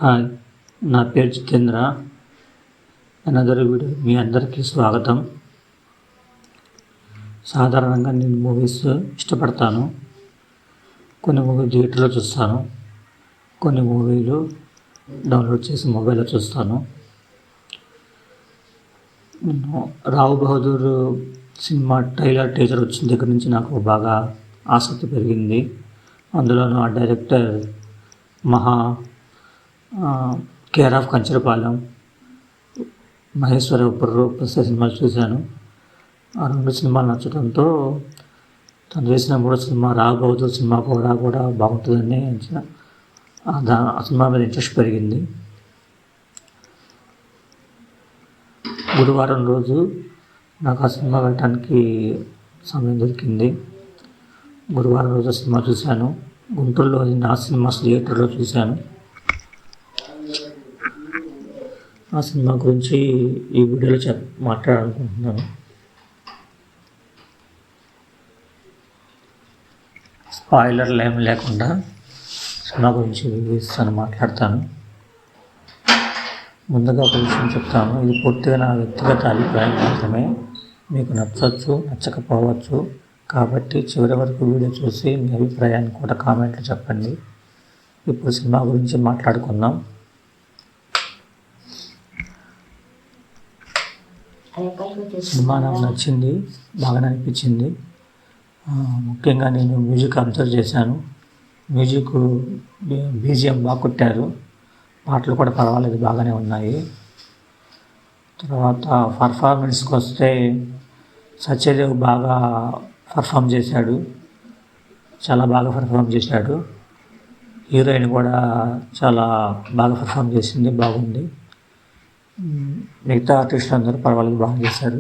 Hi, నా పేరు Jitendra. Another video మీ అందరికీ స్వాగతం. సాధారణంగా నేను మూవీస్ ఇష్టపడతాను. కొన్ని మూవీ థియేటర్లో చూస్తాను, కొన్ని మూవీలు డౌన్లోడ్ చేసి మొబైల్లో చూస్తాను. నేను రావు బహదూర్ సినిమా ట్రైలర్ టీజర్ వచ్చిన దగ్గర నుంచి నాకు బాగా ఆసక్తి పెరిగింది. అందులోనూ ఆ director care of Kancharapalem, Maheshwara Prasad సినిమాలు చూశాను. ఆ రెండు సినిమాలు నచ్చడంతో తను చేసిన మూడో సినిమా రావు బహదూర్ సినిమా కూడా బాగుంటుందని ఆ సినిమా మీద ఇంట్రెస్ట్ పెరిగింది. గురువారం రోజు నాకు ఆ సినిమా వెళ్ళటానికి సమయం దొరికింది. గురువారం రోజు సినిమా చూశాను. గుంటూరులోని నా సినిమాస్ థియేటర్లో చూశాను. ఆ సినిమా గురించి ఈ వీడియోలో మాట్లాడాలనుకుంటున్నాను. స్పాయిలర్లు ఏమి లేకుండా సినిమా గురించి మాట్లాడతాను. ముందుగా ఒక విషయం చెప్తాను. ఇది పూర్తిగా నా వ్యక్తిగత అభిప్రాయం మాత్రమే. మీకు నచ్చవచ్చు, నచ్చకపోవచ్చు. కాబట్టి చివరి వరకు వీడియో చూసి మీ అభిప్రాయాన్ని కూడా కామెంట్లో చెప్పండి. ఇప్పుడు సినిమా గురించి మాట్లాడుకుందాం. సినిమా నాకు నచ్చింది, బాగానే అనిపించింది. ముఖ్యంగా నేను మ్యూజిక్ అబ్జర్వ్ చేశాను. మ్యూజిక్ బీజిఎం బాగా కొట్టారు. పాటలు కూడా పర్వాలేదు, బాగానే ఉన్నాయి. తర్వాత పర్ఫార్మెన్స్కి వస్తే సత్యదేవ్ బాగా పర్ఫామ్ చేశాడు, చాలా బాగా పర్ఫామ్ చేశాడు. హీరోయిన్ కూడా చాలా బాగా పర్ఫామ్ చేసింది, బాగుంది. మిగతా ఆర్టిస్టులు అందరూ పర్వాలేదు, బాగా చేశారు.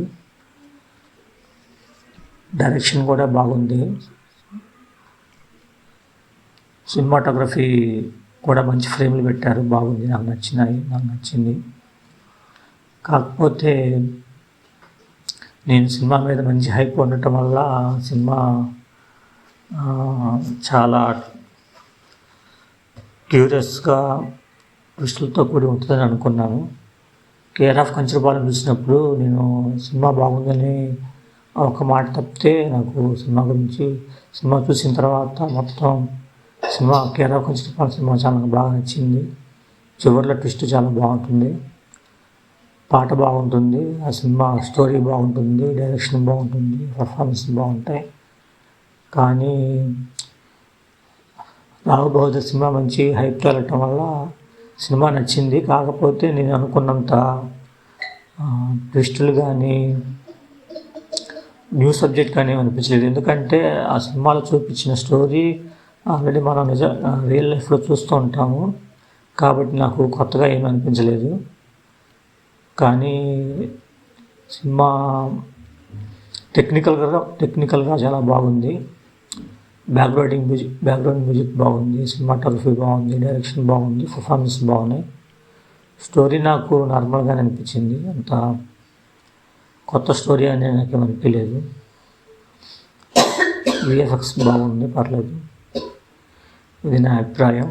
డైరెక్షన్ కూడా బాగుంది. సినిమాటోగ్రఫీ కూడా మంచి ఫ్రేమ్లు పెట్టారు, బాగుంది. నాకు నచ్చింది. కాకపోతే నేను సినిమా మీద మంచి హైప్ ఉండటం వల్ల సినిమా చాలా క్యూరియస్గా ట్విస్టులతో కూడి ఉంటుందని అనుకున్నాను. కేర్ ఆఫ్ కంచరపాలెం చూసినప్పుడు నేను సినిమా బాగుందని ఒక మాట తప్పితే నాకు సినిమా చూసిన తర్వాత మొత్తం cinema care of Kancharapalem cinema చాలా బాగా నచ్చింది. చివరిలో ట్విస్ట్ చాలా బాగుంటుంది, పాట బాగుంటుంది, ఆ సినిమా స్టోరీ బాగుంటుంది, డైరెక్షన్ బాగుంటుంది, పర్ఫార్మెన్స్ బాగుంటాయి. కానీ రావు బహదూర్ సినిమా మంచి హైప్తో వెళ్ళటం వల్ల సినిమా నచ్చింది. కాకపోతే నేను అనుకున్నంత ట్విస్టులు కానీ న్యూ సబ్జెక్ట్ కానీ అనిపించలేదు. ఎందుకంటే ఆ సినిమాలో చూపించిన స్టోరీ ఆల్రెడీ మనం రియల్ లైఫ్లో చూస్తూ ఉంటాము. కాబట్టి నాకు కొత్తగా ఏమీ అనిపించలేదు. కానీ సినిమా టెక్నికల్గా చాలా బాగుంది. బ్యాక్గ్రౌండ్ మ్యూజిక్ బాగుంది, సినిమాటోగ్రఫీ బాగుంది, డైరెక్షన్ బాగుంది, పర్ఫార్మెన్స్ బాగున్నాయి. స్టోరీ నాకు నార్మల్గానే అనిపించింది, అంత కొత్త స్టోరీ అని నాకేం అనిపించలేదు. విఎఫ్ఎక్స్ బాగుంది, పర్లేదు. ఇది నా అభిప్రాయం.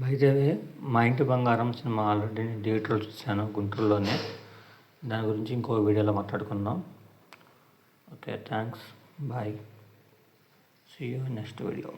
బైదేవే మా ఇంటి బంగారం సినిమా ఆల్రెడీ నేను థియేటర్లో చూశాను, గుంటూరులోనే. దాని గురించి ఇంకో వీడియోలో మాట్లాడుకుందాం. Okay, thanks, bye, see you next video.